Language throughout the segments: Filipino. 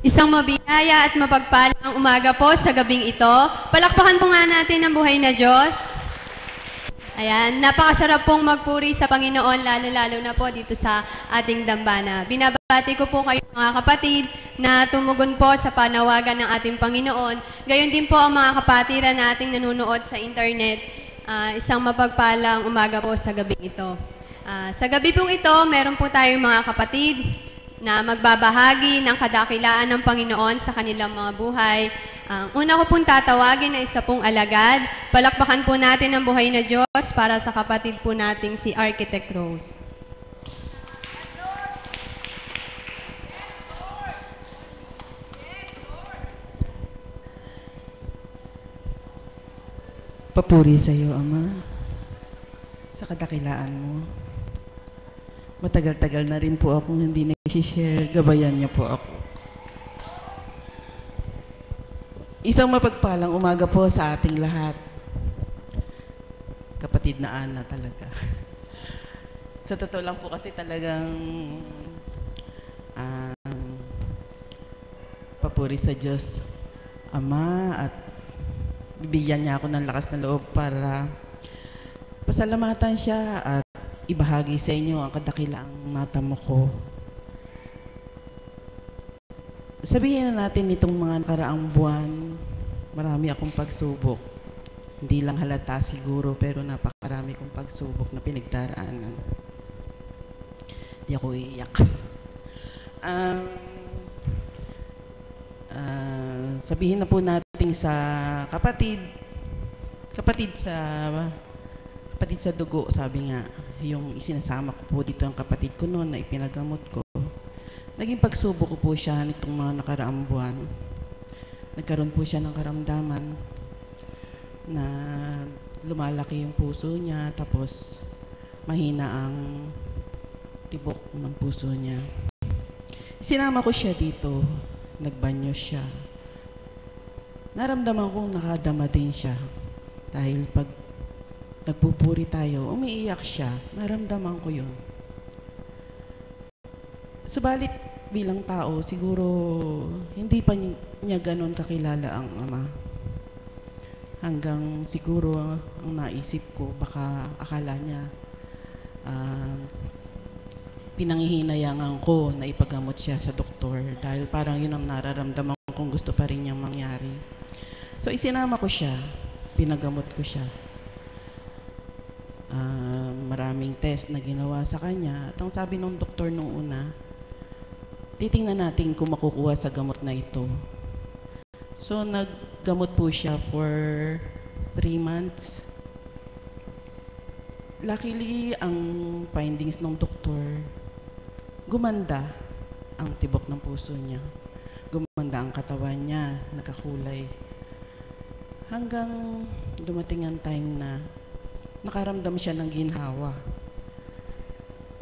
Isang mabiyaya at mapagpalang umaga po sa gabing ito. Palakpakan po nga natin ang buhay na Diyos. Ayan, napakasarap pong magpuri sa Panginoon, lalo-lalo na po dito sa ating dambana. Binabati ko po kayo mga kapatid na tumugon po sa panawagan ng ating Panginoon. Gayon din po ang mga kapatiran nating nanonood sa internet. Isang mapagpalang umaga po sa gabing ito. Sa gabi pong ito, meron po tayong mga kapatid na magbabahagi ng kadakilaan ng Panginoon sa kanilang mga buhay. Una ko pong tatawagin na isa pong alagad. Palakpakan po natin ang buhay na Diyos para sa kapatid po nating si Architect Rose. Papuri sa iyo, Ama, sa kadakilaan mo. Matagal-tagal na rin po akong hindi nag-share. Gabayan niyo po ako. Isang mapagpalang umaga po sa ating lahat. Kapatid na Ana talaga. Sa totoo lang po kasi talagang papuri sa Diyos, Ama, at bibigyan niya ako ng lakas na loob para pasalamatan siya at ibahagi sa inyo ang kadakilaang natamo ko. Sabihin na natin nitong mga nakaraang buwan, marami akong pagsubok. Hindi lang halata siguro, pero napakarami kong pagsubok na pinagdaraanan. Hindi ako iiyak. Sabihin na po natin sa kapatid sa dugo, sabi nga, yung isinasama ko po dito ang kapatid ko noon na ipinagamot ko. Naging pagsubok ko po siya nitong mga nakaraang buwan. Nagkaroon po siya ng karamdaman na lumalaki yung puso niya, tapos mahina ang tibok ng puso niya. Sinama ko siya dito, nagbanyo siya. Naramdaman kong nakadama din siya dahil pag nagpupuri tayo, umiiyak siya. Naramdaman ko yun. Subalit bilang tao, siguro hindi pa niya ganon kakilala ang Ama. Hanggang siguro ang naisip ko, baka akala niya pinanghihinayangan ko na ipagamot siya sa doktor dahil parang yun ang nararamdaman kong gusto pa rin niyang mangyari. So isinama ko siya, pinagamot ko siya. Maraming test na ginawa sa kanya at ang sabi ng doktor nung una, titingnan natin kung makukuha sa gamot na ito. So naggamot po siya for 3 months. Luckily, ang findings ng doktor, gumanda ang tibok ng puso niya. Gumanda ang katawan niya, nagkakulay. Hanggang dumating ang time na nakaramdam siya ng ginhawa.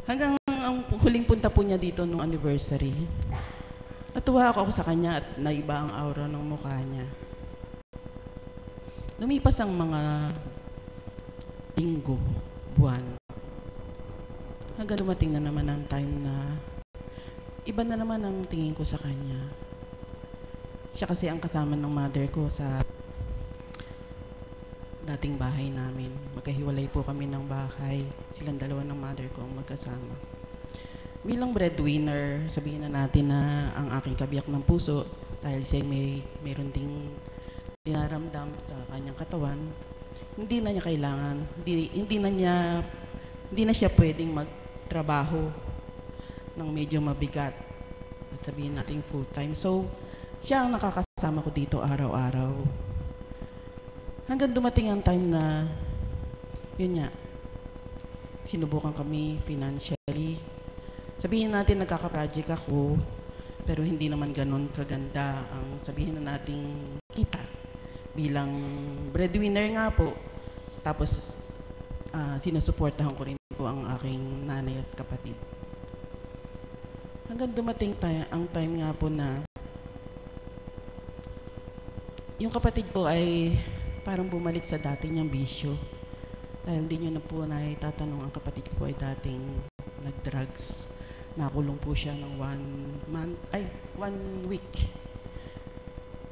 Hanggang ang huling punta po niya dito nung anniversary, natuwa ako sa kanya at naiba ang aura ng mukha niya. Lumipas ang mga linggo, buwan. Hanggang dumating na naman ang time na iba na naman ang tingin ko sa kanya. Siya kasi ang kasama ng mother ko sa dating bahay namin. Magkahiwalay po kami ng bahay. Silang dalawa ng mother ko ang magkasama. Bilang breadwinner, sabihin na natin na ang aking kabiyak ng puso, dahil siya mayroon ding dinaramdam sa kanyang katawan, hindi na niya kailangan, hindi na siya pwedeng magtrabaho ng medyo mabigat. At sabihin natin full-time. So, siya ang nakakasama ko dito araw-araw. Hanggang dumating ang time na, yun nga, sinubukan kami financially. Sabihin natin nagkaka-project ako, pero hindi naman ganun kaganda ang sabihin na nating kita. Bilang breadwinner nga po, tapos sinusuportahan ko rin po ang aking nanay at kapatid. Hanggang dumating ang time nga po na yung kapatid ko ay parang bumalik sa dati niyang bisyo. Dahil hindi niyo na po naitatanong, ang kapatid ko ay dating nag-drugs. Nakulong po siya ng 1 week.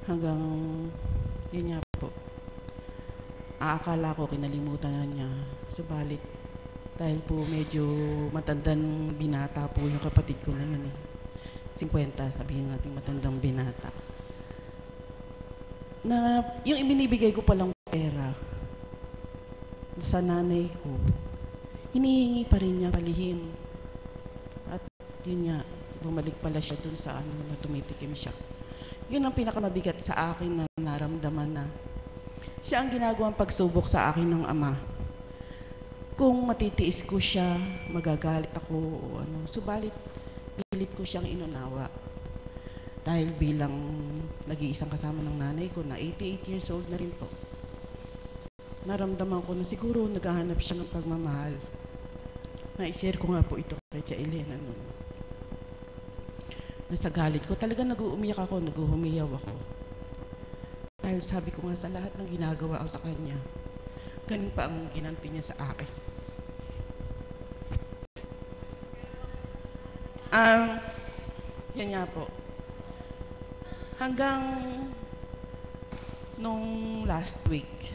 Hanggang, yun nga po, aakala ko kinalimutan na niya. Subalit, dahil po medyo matandang binata po yung kapatid ko na yun eh. 50, sabihin natin matandang binata. Na yung ibinibigay ko palang pera sa nanay ko, hinihingi pa rin niya palihim. At yun nga, bumalik pala siya dun sa na tumitikim siya. Yun ang pinakamabigat sa akin na naramdaman na siya ang ginagawang pagsubok sa akin ng ama. Kung matitiis ko siya, magagalit ako o ano. Subalit, pilit ko siyang inunawa. Dahil bilang nag-iisang kasama ng nanay ko na 88 years old na rin po. Naramdaman ko na siguro naghahanap siya ng pagmamahal. Na-share ko nga po ito kay Tia Elena noon. Nasa galit ko, talaga nag-uumiyak ako, nag-uhumiyaw ako. Dahil sabi ko nga sa lahat ng ginagawa ko sa kanya, ganun pa ang ginanti niya sa akin. Yan nga po. Hanggang nung last week,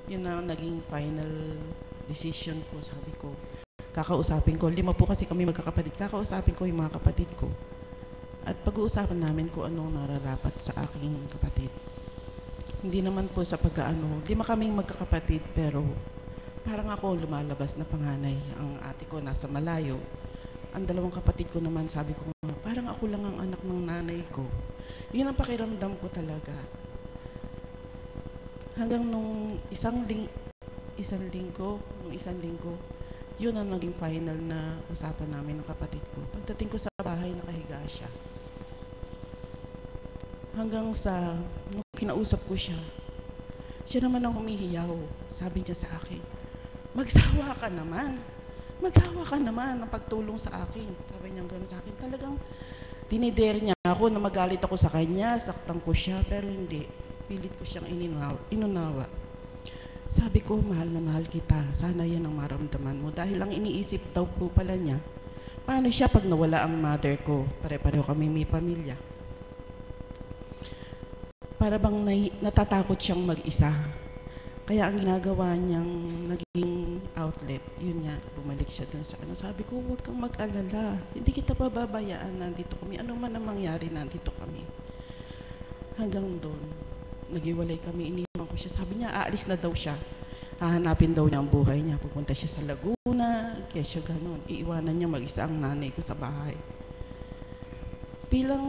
yun na naging final decision ko. Sabi ko, kakausapin ko. 5 po kasi kami magkakapatid. Kakausapin ko yung mga kapatid ko. At pag-uusapan namin kung ano nararapat sa aking kapatid. Hindi naman po sa 5 kaming magkakapatid, pero parang ako lumalabas na panganay. Ang ate ko nasa malayo. Ang 2 kapatid ko naman, sabi ko, parang ako lang ang anak ng nanay ko. Yun ang pakiramdam ko talaga. Hanggang nung isang linggo, yun ang naging final na usapan namin ng kapatid ko. Pagdating ko sa bahay, nakahiga siya. Hanggang sa, nung kinausap ko siya naman ang humihiyaw. Sabi niya sa akin, magsawa ka naman ng pagtulong sa akin. Sabi niya gano'n sa akin. Talagang dinidare niya ako na magalit ako sa kanya, saktan ko siya, pero hindi. Pilit ko siyang inunawa. Sabi ko, mahal na mahal kita. Sana yan ang maramdaman mo. Dahil ang iniisip daw po pala niya, paano siya pag nawala ang mother ko? Pare-pareho kami may pamilya. Para bang natatakot siyang mag-isa. Kaya ang ginagawa niyang naging outlet, yun nga, bumalik siya dun sa Sabi ko, huwag kang mag-alala. Hindi kita pababayaan, nandito kami. Ano man ang mangyari, nandito kami. Hanggang doon, naghiwalay kami, iniwan ko siya. Sabi niya, aalis na daw siya. Hahanapin daw niya ang buhay niya. Pupunta siya sa Laguna, kaya siya ganun. Iiwanan niya mag-isa ang nanay ko sa bahay. Bilang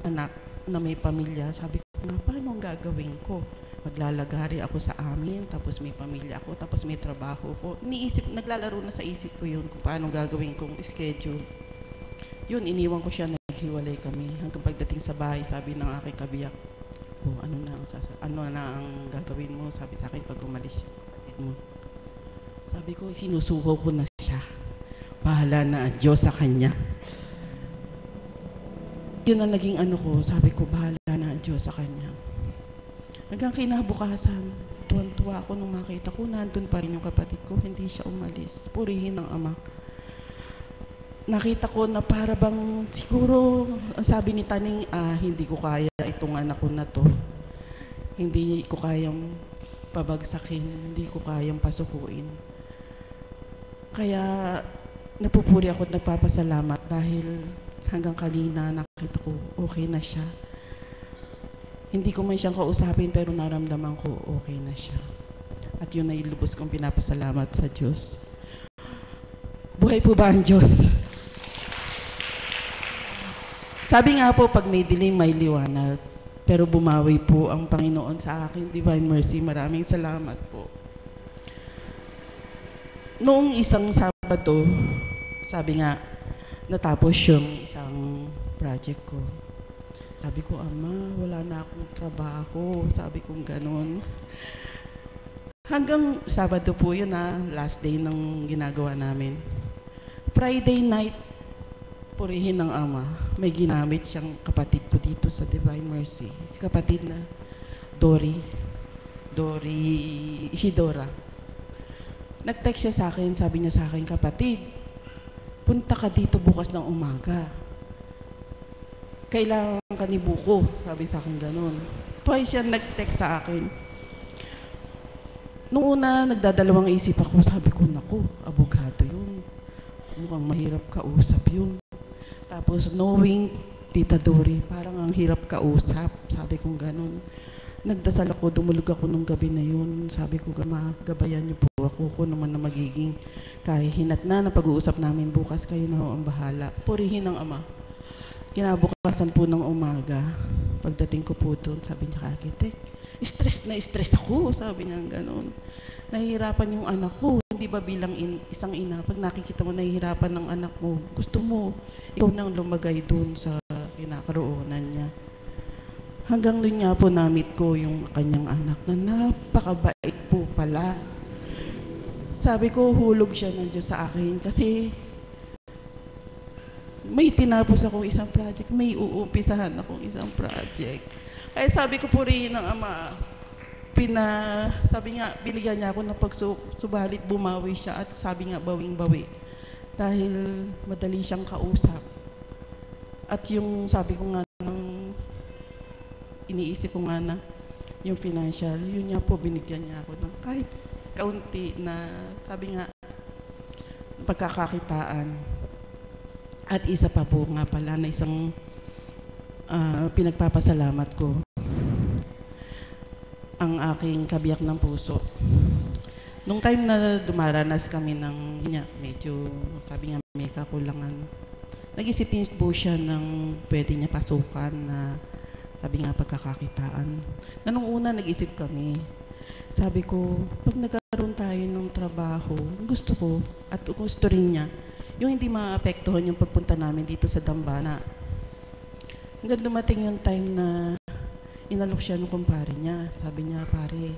anak na may pamilya, sabi ko, paano ang gagawin ko? Maglalagari ako sa amin, tapos may pamilya ako, tapos may trabaho ko. Naglalaro na sa isip ko yun kung paano gagawin kong schedule. Yun, iniwan ko siya, naghiwalay kami. Hanggang pagdating sa bahay, sabi ng aking kabiyak, ano na ang gagawin mo? Sabi sa akin, pag umalis yung kapatid mo. Sabi ko, sinusuko ko na siya. Bahala na ang Diyos sa kanya. Yun ang naging ko, sabi ko, bahala na ang Diyos sa kanya. Hanggang kinabukasan, tuwan-tuwa ako nung makita ko, nandun pa rin yung kapatid ko, hindi siya umalis. Purihin ng ama. Nakita ko na para bang siguro, ang sabi ni Taning, hindi ko kaya itong anak ko na to. Hindi ko kayang pabagsakin, hindi ko kayang pasukuin. Kaya napupuri ako at nagpapasalamat dahil hanggang kanina nakita ko okay na siya. Hindi ko man siyang kausapin pero naramdaman ko okay na siya. At yun ay lubos kong pinapasalamat sa Diyos. Buhay po ba ang Diyos? Sabi nga po, pag may dilim, may liwanag. Pero bumawi po ang Panginoon sa akin. Divine Mercy, maraming salamat po. Noong isang Sabado, sabi nga, natapos yung isang project ko. Sabi ko, Ama, wala na akong trabaho. Sabi ko gano'n. Hanggang Sabado po yun last day ng ginagawa namin. Friday night, purihin ng Ama. May ginamit siyang kapatid ko dito sa Divine Mercy. Si kapatid na Isidora. Nag-text siya sa akin, sabi niya sa akin, kapatid, punta ka dito bukas ng umaga. Kailangan ka ni Buko, sabi sa akin ganun. Twice siya nag-text sa akin. Noong una, nagdadalawang isip ako, sabi ko, naku, abogado yun. Mukhang mahirap kausap yun. Tapos knowing Tita Dory, parang ang hirap kausap, sabi ko ganun. Nagdasal ako, dumulog ako nung gabi na yun. Sabi ko, gabayan niyo po ako kung naman na magiging kahihinat na pag-uusap namin bukas, kayo na ho ang bahala. Purihin ng Ama. Kinabukasan po ng umaga, pagdating ko po doon, sabi niya, architect, stress na stress ako, sabi niya gano'n. Nahihirapan yung anak ko, hindi ba bilang isang ina, pag nakikita mo nahihirapan ng anak mo, gusto mo, ikaw nang lumagay doon sa kinakaroonan niya. Hanggang doon niya po namit ko yung kanyang anak na napakabait po pala. Sabi ko, hulog siya ng Diyos sa akin kasi may tinapos akong isang project, may uumpisahan akong isang project. Kaya sabi ko po rin ng Ama, sabi nga, binigyan niya ako ng pagsubalit, bumawi siya at sabi nga, bawing-bawi. Dahil madali siyang kausap. At yung sabi ko nga, iniisip ko nga na, yung financial, yun niya po, binigyan niya ako ng kahit kaunti na, sabi nga, pagkakakitaan. At isa pa po nga pala na isang pinagpapasalamat ko, ang aking kabiyak ng puso. Nung time na dumaranas kami ng, medyo, sabi nga may kakulangan, nag-isipin po siya ng pwede niya pasukan na, sabi nga pagkakakitaan. Na nung una nag-isip kami, sabi ko, pag nagkaroon tayo ng trabaho, gusto ko, at gusto rin niya, yung hindi maapektuhan yung pagpunta namin dito sa Dambana. Hanggang dumating yung time na inalok siya ng kumpare niya. Sabi niya, pare,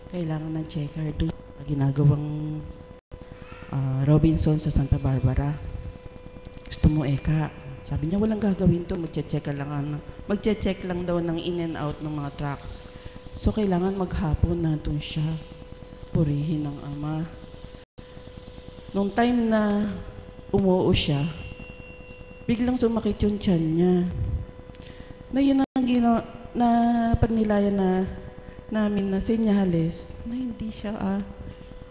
kailangan ng checker doon. Ginagawang Robinson sa Santa Barbara. Gusto mo, Eka? Sabi niya, walang gagawin to. Magche-check lang daw ng in and out ng mga trucks. So, kailangan maghapon na doon siya. Purihin ng Ama. Nung time na umuo siya, biglang sumakit yung tiyan niya. Na yun ang na pagnilayan na namin na senyales na hindi siya,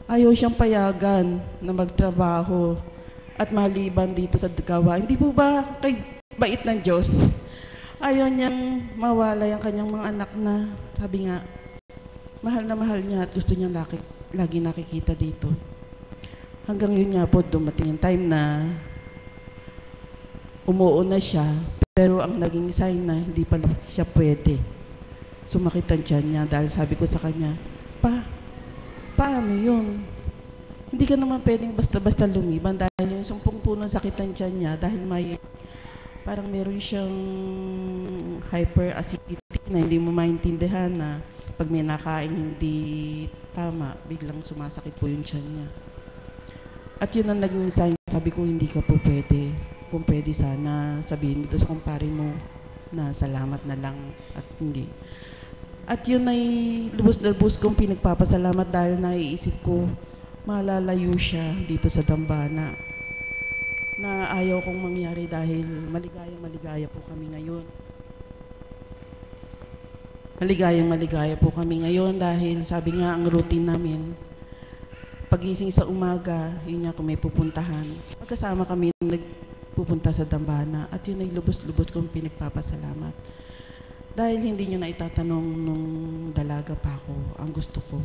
ayaw siyang payagan na magtrabaho at maliban dito sa gawa. Hindi po ba kay bait ng Diyos? Ayaw niyang mawalay ang kanyang mga anak na, sabi nga, mahal na mahal niya at gusto niyang lagi nakikita dito. Hanggang yun nga po, dumating yung time na umuo na siya, pero ang naging sign na hindi pala siya pwede. Sumakit ang tiyan niya dahil sabi ko sa kanya, paano yun? Hindi ka naman pwedeng basta-basta lumiban dahil yung 10 punong sakit ang tiyan niya dahil parang meron siyang hyperacidity na hindi mo maintindihan na pag may nakain hindi tama, biglang sumasakit po yung tiyan niya. At yun ang naging sign, sabi ko, hindi ka po pwede. Kung pwede sana, sabihin mo doon sa kumpare mo na salamat na lang at hindi. At yun ay lubos na lubos kong pinagpapasalamat dahil naiisip ko, malalayo siya dito sa Dambana. Na ayaw kong mangyari dahil maligaya po kami ngayon. Maligaya po kami ngayon dahil sabi nga ang routine namin, pagising sa umaga, yun nga kung may pupuntahan. Magkasama kami nagpupunta sa Dambana at yun ay lubos-lubos kong pinagpapasalamat. Dahil hindi nyo na itatanong nung dalaga pa ako, ang gusto ko.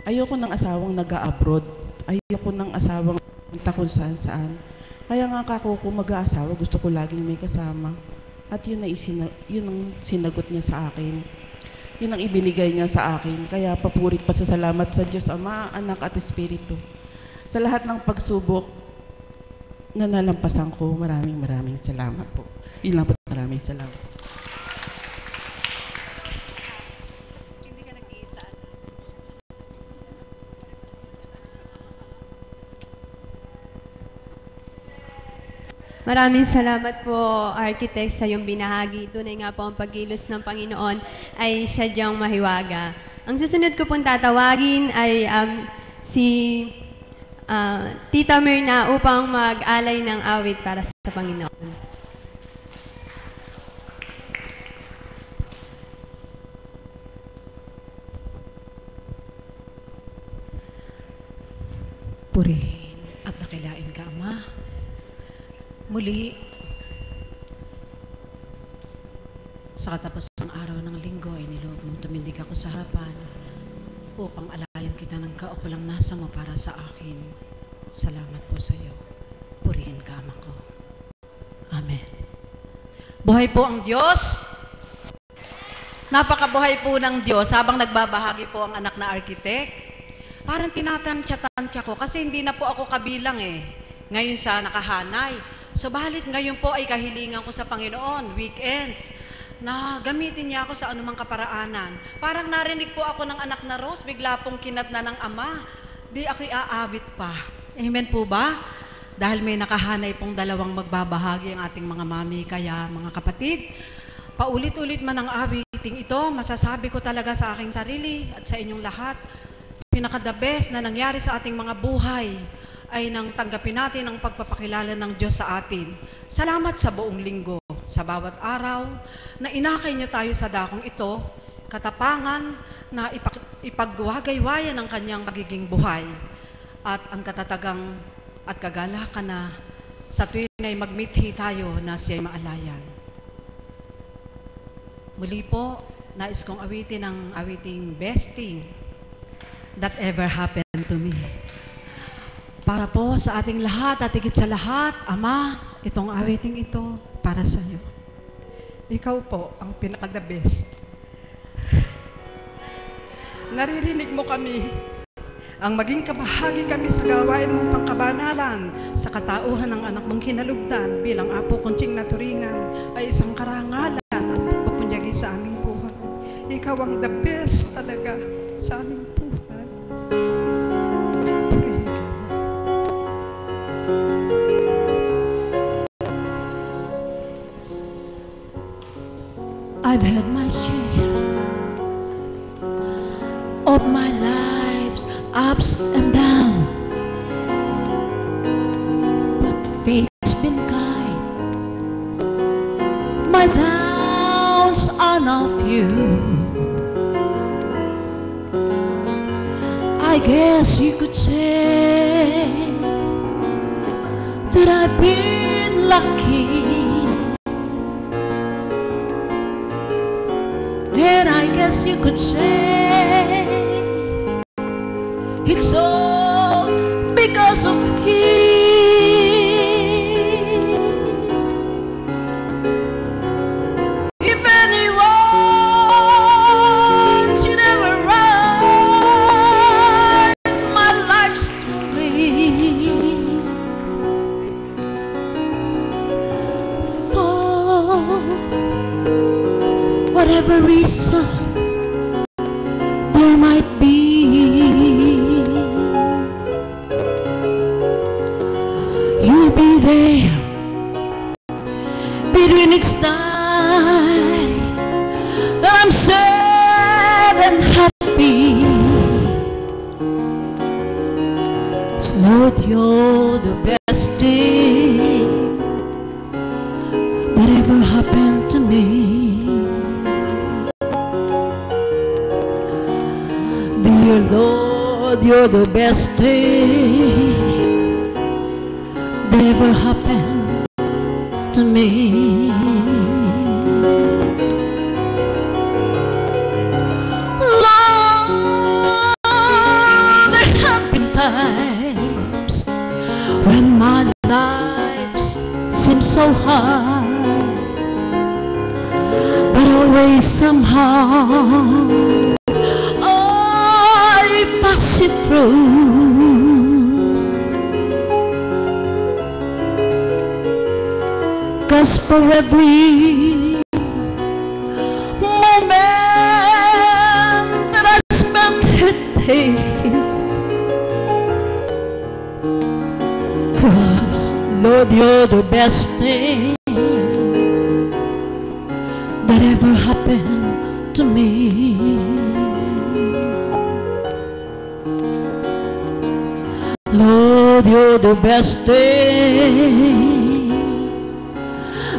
Ayoko ng asawang nag-a-abroad. Ayoko ng asawang punta kung saan-saan. Kaya nga kako ko mag-aasawa, gusto ko laging may kasama. At yun ang sinagot niya sa akin. Yun ang ibinigay niya sa akin. Kaya papurit pasasalamat sa Diyos, Ama, Anak at Espiritu. Sa lahat ng pagsubok na nalampasan ko, maraming salamat po. Yun lang po, maraming salamat. Maraming salamat po, Architect, sa iyong binahagi. Tunay nga po ang pagkilos ng Panginoon ay sadyang mahiwaga. Ang susunod ko pong tatawagin ay si Tita Myrna upang mag-alay ng awit para sa Panginoon. Purihin at dakilain ka, Ama. Muli, sa katapusang araw ng linggo ay niloob mong tumindig ako sa harapan upang alayan kita ng kaukulang nasa mo para sa akin. Salamat po sa iyo. Purihin ka, Ama ko. Amen. Buhay po ang Diyos. Napakabuhay po ng Diyos habang nagbabahagi po ang anak na arkitek. Parang tinatansya ko kasi hindi na po ako kabilang ngayon sa nakahanay. So balit ngayon po ay kahilingan ko sa Panginoon, weekends, na gamitin niya ako sa anumang kaparaanan. Parang narinig po ako ng anak na Rose, bigla pong kinatna ng ama, di ako'y aawit pa. Amen po ba? Dahil may nakahanay pong dalawang magbabahagi ang ating mga mami, kaya mga kapatid, paulit-ulit man ang awiting ito, masasabi ko talaga sa aking sarili at sa inyong lahat, pinaka-the best na nangyari sa ating mga buhay ay nang tanggapin natin ang pagpapakilala ng Diyos sa atin. Salamat sa buong linggo, sa bawat araw na inakay niya tayo sa dakong ito, katapangan na ipagwagaywayan ang kanyang magiging buhay at ang katatagang at kagalakan na sa tuwing ay magmithi tayo na siya'y maalayan. Muli po, nais kong awitin ang awiting best thing that ever happened to me. Para po sa ating lahat at higit sa lahat, Ama, itong awiting ito para sa iyo. Ikaw po ang pinaka-the best. Naririnig mo kami, ang maging kabahagi kami sa gawain mong pangkabanalan, sa katauhan ng anak mong kinalugdan bilang apo kunching naturingan ay isang karangalan at pupunyagi sa aming buhay. Ikaw ang the best talaga sa aming buhay. I've had my share of my life's ups and downs, but fate's been kind. My downs are not few. I guess you could say that I've been lucky. And I guess you could say it's all because of him. If anyone should ever write my life story, for whatever reason there might be, you'll be there between each time that I'm sad and happy. So Lord, you're the best thing that ever happened to me. Dear Lord, you're the best thing that ever happened to me. Lord, there have been times when my life seems so hard, but always somehow pass it through. 'Cause for every moment that I spent hitting, 'cause Lord, you're the best thing that ever happened to me. Lord, Lord, you're the best thing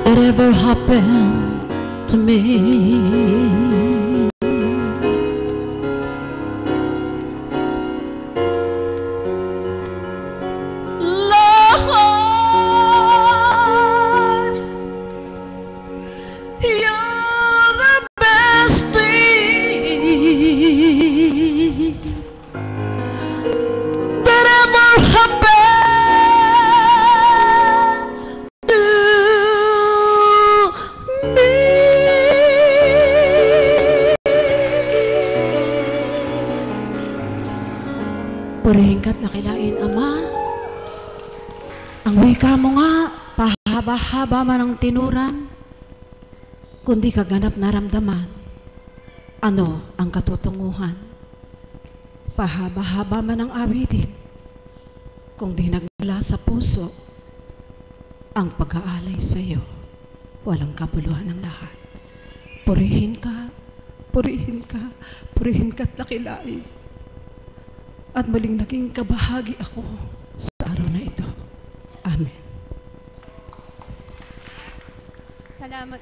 that ever happened to me. Lord, you're the best thing that ever happened to me. Purihin ka't nakilain, Ama. Ang wika mo nga, pahaba-haba man ang tinuran, kundi kaganap naramdaman. Ano ang katutunguhan? Pahaba-haba man ang awitin, kung di nagmula sa puso, ang pag-aalay sa iyo, walang kabuluhan ng lahat. Purihin ka, purihin ka, purihin ka't nakilain. At muling naging kabahagi ako sa araw na ito. Amen. Salamat.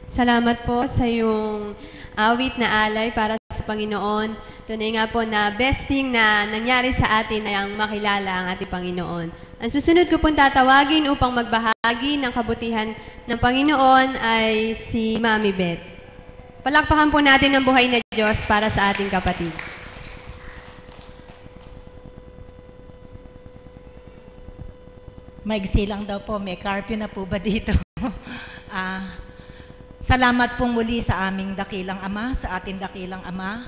Salamat po sa iyong awit na alay para sa Panginoon. Tunay nga po na best thing na nangyari sa atin ay ang makilala ang ating Panginoon. Ang susunod ko pong tatawagin upang magbahagi ng kabutihan ng Panginoon ay si Mami Beth. Palakpakan po natin ang buhay na Diyos para sa ating kapatid. Maigsi lang daw po, may curfew na po ba dito? Salamat pong muli sa aming dakilang Ama, sa ating dakilang Ama.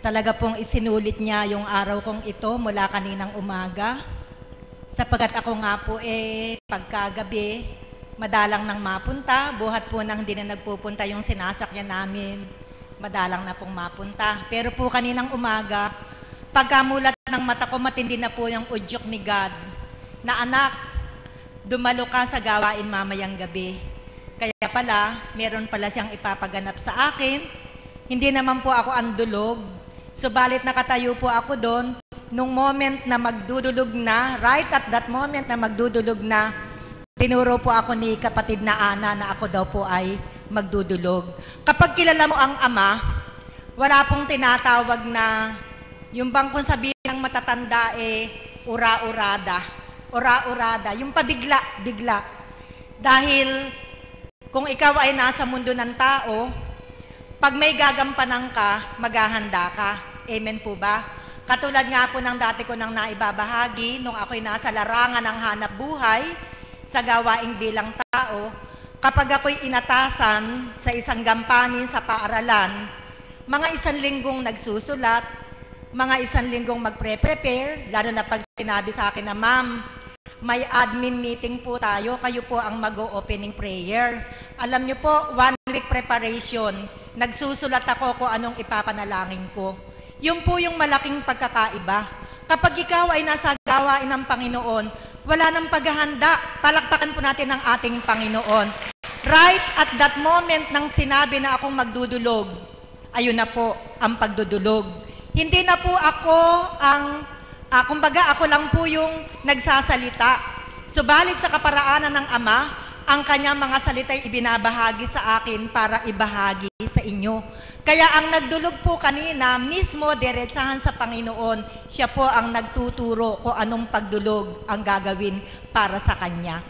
Talaga pong isinulit niya yung araw kong ito mula kaninang umaga. Sapagkat ako nga po pagkagabi, madalang nang mapunta, buhat po nang di na nagpupunta yung sinasakyan namin, madalang na pong mapunta. Pero po kaninang umaga, pagkamulat ng mata ko, matindi na po yung udyok ni God, na anak, dumalo ka sa gawain mamayang gabi. Kaya pala, meron pala siyang ipapaganap sa akin. Hindi naman po ako andulog. Subalit nakatayo po ako doon, nung moment na magdudulog na, right at that moment na magdudulog na, tinuro po ako ni kapatid na Ana na ako daw po ay magdudulog. Kapag kilala mo ang Ama, wala pong tinatawag na, yung bang kung sabihin ng matatanda ura-urada. Ura-urada, yung pabigla-bigla. Dahil kung ikaw ay nasa mundo ng tao, pag may gagampanan ka, maghahanda ka. Amen po ba? Katulad nga po ng dati ko nang naibabahagi, nung ako'y nasa larangan ng hanap buhay, sa gawaing bilang tao, kapag ako'y inatasan sa isang gampanin sa paaralan, mga 1 linggong nagsusulat, mga 1 linggong magpre-prepare, lalo na pag sinabi sa akin na, Ma'am, may admin meeting po tayo, kayo po ang mag-o-opening prayer. Alam niyo po, 1 week preparation, nagsusulat ako kung anong ipapanalangin ko. Yun po yung malaking pagkakaiba. Kapag ikaw ay nasa gawain ng Panginoon, wala nang paghahanda, palakpakan po natin ang ating Panginoon. Right at that moment nang sinabi na akong magdudulog, ayun na po ang pagdudulog. Hindi na po ako kumbaga ako lang po yung nagsasalita. Subalit sa kaparaanan ng Ama, ang kanyang mga salita'y ibinabahagi sa akin para ibahagi sa inyo. Kaya ang nagdulog po kanina, mismo diretsahan sa Panginoon, siya po ang nagtuturo kung anong pagdulog ang gagawin para sa kanya.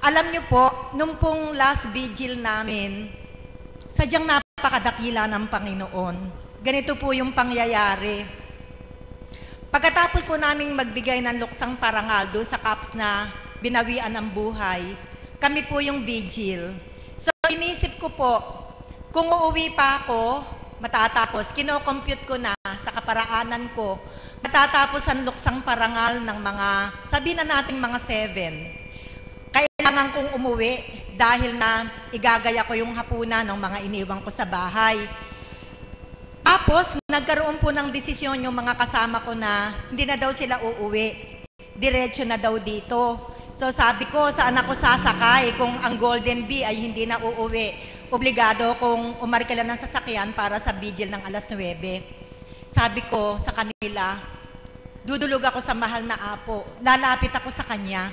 Alam niyo po, nung pong last vigil namin, sadyang napakadakila ng Panginoon. Ganito po yung pangyayari. Pagkatapos po naming magbigay ng luksang parangal doon sa CAPS na binawian ng buhay, kami po yung vigil. So, inisip ko po, kung uuwi pa ako, matatapos, kino-compute ko na sa kaparaanan ko, matatapos ang luksang parangal ng mga, sabihin na natin mga 7. Kailangan kong umuwi dahil na igagaya ko yung hapunan ng mga iniwang ko sa bahay. Tapos, nagkaroon po ng desisyon yung mga kasama ko na hindi na daw sila uuwi. Diretso na daw dito. So sabi ko, saan ako sasakay kung ang Golden Bee ay hindi na uuwi? Obligado kong umarkila ng sasakyan para sa vigil ng alas 9. Sabi ko sa kanila, dudulog ako sa mahal na Apo. Lalapit ako sa Kanya.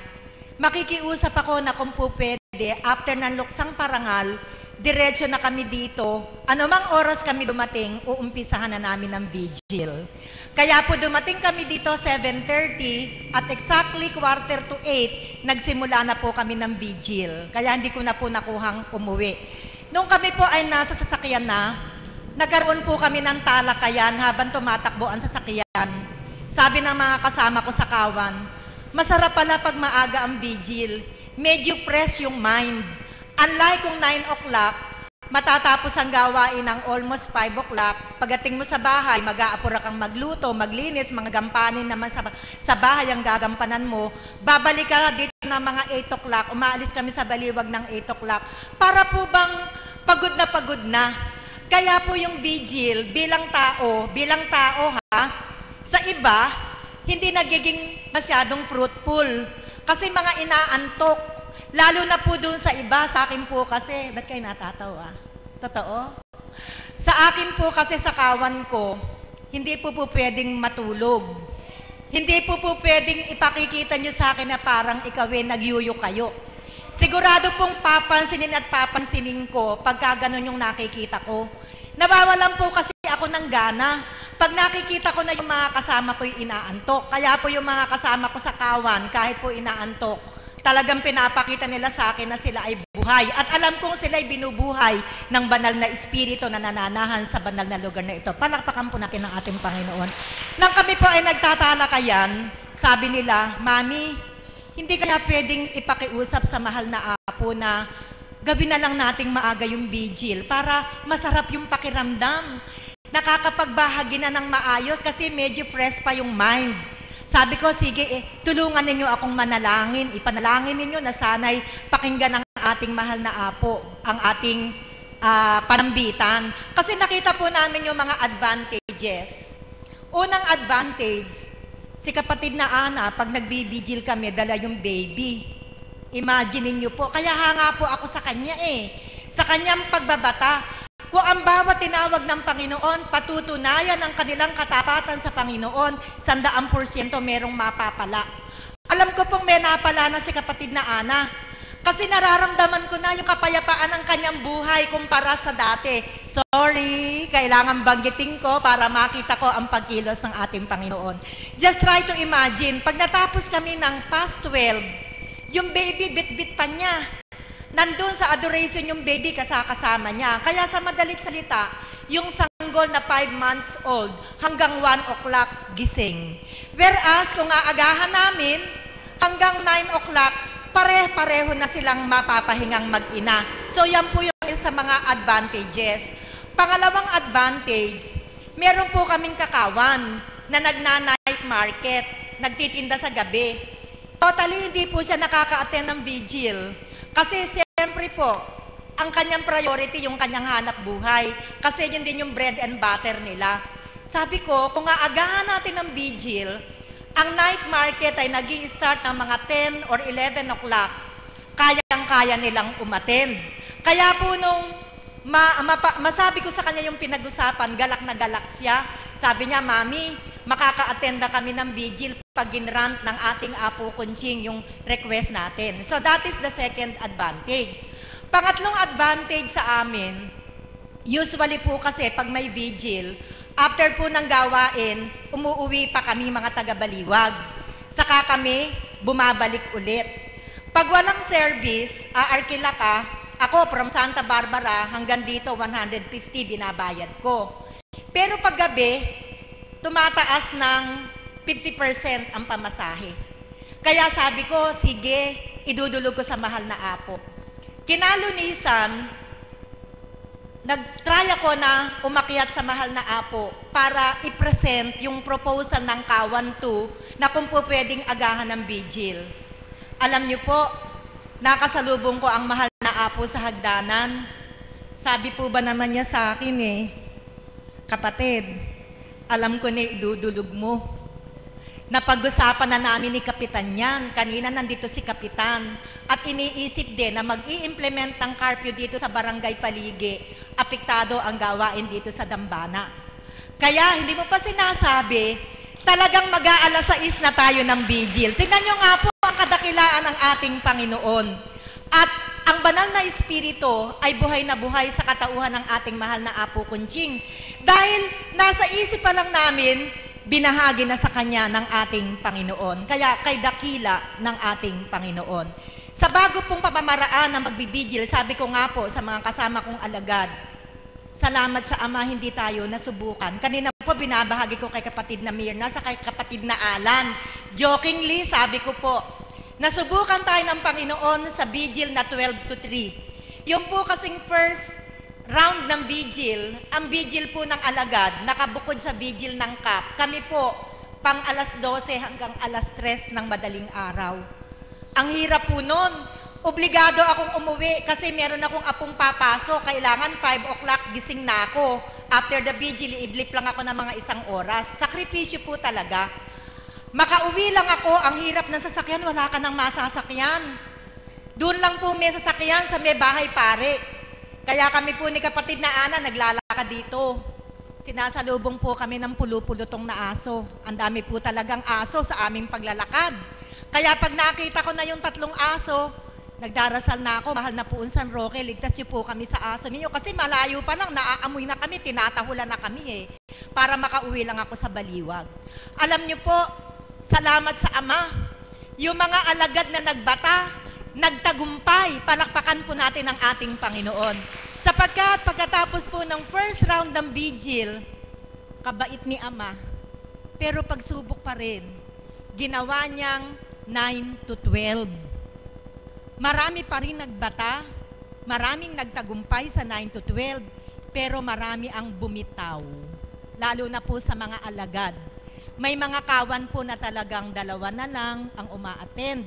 Makikiusap ako na kung po pwede, after ng luksang parangal, diretso na kami dito. Anumang oras kami dumating, uumpisahan na namin ng vigil. Kaya po dumating kami dito 7:30 at exactly 7:45, nagsimula na po kami ng vigil. Kaya hindi ko na po nakuhang umuwi. Nung kami po ay nasa sasakyan na, nagkaroon po kami ng talakayan habang tumatakbo ang sasakyan. Sabi ng mga kasama ko sa kawan, masarap pala pag maaga ang vigil. Medyo fresh yung mind. Unlike kung 9 o'clock, matatapos ang gawain ng almost 5 o'clock, pagdating mo sa bahay, mag-aapura kang magluto, maglinis, mga gampanin naman sa bahay ang gagampanan mo, babalik ka dito ng mga 8 o'clock, umaalis kami sa baliwag ng 8 o'clock, para po bang pagod na. Kaya po yung vigil, bilang tao ha, sa iba, hindi nagiging masyadong fruitful. Kasi mga inaantok. Lalo na po doon sa iba, sa akin po kasi, ba't kayo natatawa? Totoo? Sa akin po kasi sa kawan ko, hindi po pwedeng matulog. Hindi po pwedeng ipakikita nyo sa akin na parang ikaw nagyuyo kayo. Sigurado pong papansinin at papansinin ko pagka ganun yung nakikita ko. Nawawalan po kasi ako ng gana. Pag nakikita ko na yung mga kasama ko yung inaantok, kaya po yung mga kasama ko sa kawan, kahit po inaantok, talagang pinapakita nila sa akin na sila ay buhay. At alam kong sila ay binubuhay ng banal na espiritu na nananahan sa banal na lugar na ito. Palakpakan po natin ang ating Panginoon. Nang kami po ay nagtatalakayan, sabi nila, Mami, hindi kaya pwedeng ipakiusap sa mahal na Apo na gabi na lang nating maaga yung vigil para masarap yung pakiramdam. Nakakapagbahagi na ng maayos kasi medyo fresh pa yung mind. Sabi ko, sige, tulungan ninyo akong manalangin. Ipanalangin ninyo na sana'y pakinggan ng ating mahal na Apo, ang ating panambitan. Kasi nakita po namin yung mga advantages. Unang advantage, si kapatid na Ana, pag nagbibigil kami, dala yung baby. Imagine niyo po, kaya hanga po ako sa kanya sa kanyang pagbabata. Kung ang bawat tinawag ng Panginoon, patutunayan ang kanilang katapatan sa Panginoon, 100% merong mapapala. Alam ko pong may napala na si kapatid na Ana. Kasi nararamdaman ko na yung kapayapaan ng kanyang buhay kumpara sa dati. Sorry, kailangan banggitin ko para makita ko ang pagkilos ng ating Panginoon. Just try to imagine, pag natapos kami ng past 12, yung baby bit-bit pa niya. Nandun sa adoration yung baby kasama niya. Kaya sa madalit salita, yung sanggol na 5 months old hanggang 1 o'clock gising. Whereas kung aagahan namin, hanggang 9 o'clock, pare-pareho na silang mapapahingang mag-ina. So yan po yung isa sa mga advantages. Pangalawang advantage, meron po kaming kakawan na nagna-night market, nagtitinda sa gabi. Totally hindi po siya nakaka-attend ng vigil. Kasi siyempre po, ang kanyang priority yung kanyang hanap buhay. Kasi yun din yung bread and butter nila. Sabi ko, kung aagahan natin ng vigil, ang night market ay nag-i-start ng mga 10 or 11 o'clock, kayang-kaya nilang umattend. Kaya po nung masabi ko sa kanya yung pinag-usapan, galak na galak siya. Sabi niya, Mami, makaka-attend na kami ng vigil pag ginrant ng ating Apo Kunching yung request natin. So that is the second advantage. Pangatlong advantage sa amin, usually po kasi pag may vigil, after po ng gawain, umuuwi pa kami mga taga-Baliwag. Saka kami bumabalik ulit. Pag walang service, aarkila ka, ako from Santa Barbara hanggang dito 150 binabayad ko. Pero pag gabi, tumataas ng 50% ang pamasahe. Kaya sabi ko, sige, idudulog ko sa mahal na Apo. Kinalunisan, nag-try ako na umakyat sa mahal na Apo para i-present yung proposal ng Kawan 2 na kung po pwedeng agahan ng vigil. Alam niyo po, nakasalubong ko ang mahal na Apo sa hagdanan. Sabi po ba naman niya sa akin kapatid, alam ko na idudulog mo. Napag-usapan na namin ni Kapitan yan. Kanina nandito si Kapitan. At iniisip din na mag-i-implement ng curfew dito sa Barangay Paligi. Apektado ang gawain dito sa Dambana. Kaya hindi mo pa sinasabi, talagang mag-aalas 6 na tayo ng vigil. Tingnan nyo nga po ang kadakilaan ng ating Panginoon. At ang banal na Espiritu ay buhay na buhay sa katauhan ng ating mahal na Apo Kunching. Dahil nasa isip pa lang namin, binahagi na sa Kanya ng ating Panginoon. Kaya kay dakila ng ating Panginoon. Sa bago pong pamamaraan ng magbibigil, sabi ko nga po sa mga kasama kong alagad, salamat sa Ama, hindi tayo nasubukan. Kanina po binabahagi ko kay kapatid na Mirna sa kay kapatid na Alan. Jokingly, sabi ko po, nasubukan tayo ng Panginoon sa vigil na 12 to 3. Yung po kasing first round ng vigil, ang vigil po ng alagad, nakabukod sa vigil ng CAP. Kami po, pang alas 12 hanggang alas 3 ng madaling araw. Ang hirap po nun. Obligado akong umuwi kasi meron akong apong papasok. Kailangan 5 o'clock gising na ako. After the vigil, idlip lang ako ng mga 1 oras. Sakripisyo po talaga. Makauwi lang ako, ang hirap ng sasakyan, wala ka ng masasakyan. Doon lang po may sasakyan sa may bahay pare. Kaya kami po ni kapatid na Ana, naglalakad dito. Sinasalubong po kami ng pulupulutong na aso. Ang dami po talagang aso sa aming paglalakad. Kaya pag nakita ko na yung 3 aso, nagdarasal na ako, mahal na po San Roque, ligtas niyo po kami sa aso ninyo. Kasi malayo pa lang, naaamoy na kami, tinatahulan na kami para makauwi lang ako sa baliwag. Alam niyo po, salamat sa Ama. Yung mga alagad na nagbata, nagtagumpay, palakpakan po natin ang ating Panginoon. Sapagkat pagkatapos po ng first round ng vigil, kabait ni Ama, pero pagsubok pa rin, ginawa niyang 9 to 12. Marami pa rin nagbata, maraming nagtagumpay sa 9 to 12, pero marami ang bumitaw, lalo na po sa mga alagad. May mga kawan po na talagang 2 na lang ang uma-attend.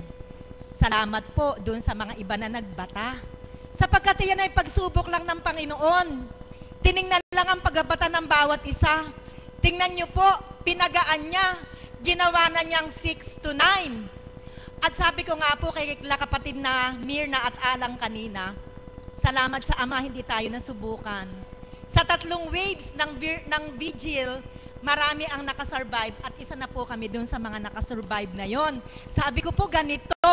Salamat po doon sa mga iba na nagbata. Sapagkat yan ay pagsubok lang ng Panginoon. Tiningnan lang ang pagbabata ng bawat isa. Tingnan niyo po, pinagaan niya, ginawa na niyang 6 to 9. At sabi ko nga po kay kapatid na Mirna at Alang kanina, salamat sa Ama, hindi tayo nasubukan. Sa 3 waves ng vigil, marami ang nakasurvive at isa na po kami dun sa mga nakasurvive na yon. Sabi ko po ganito,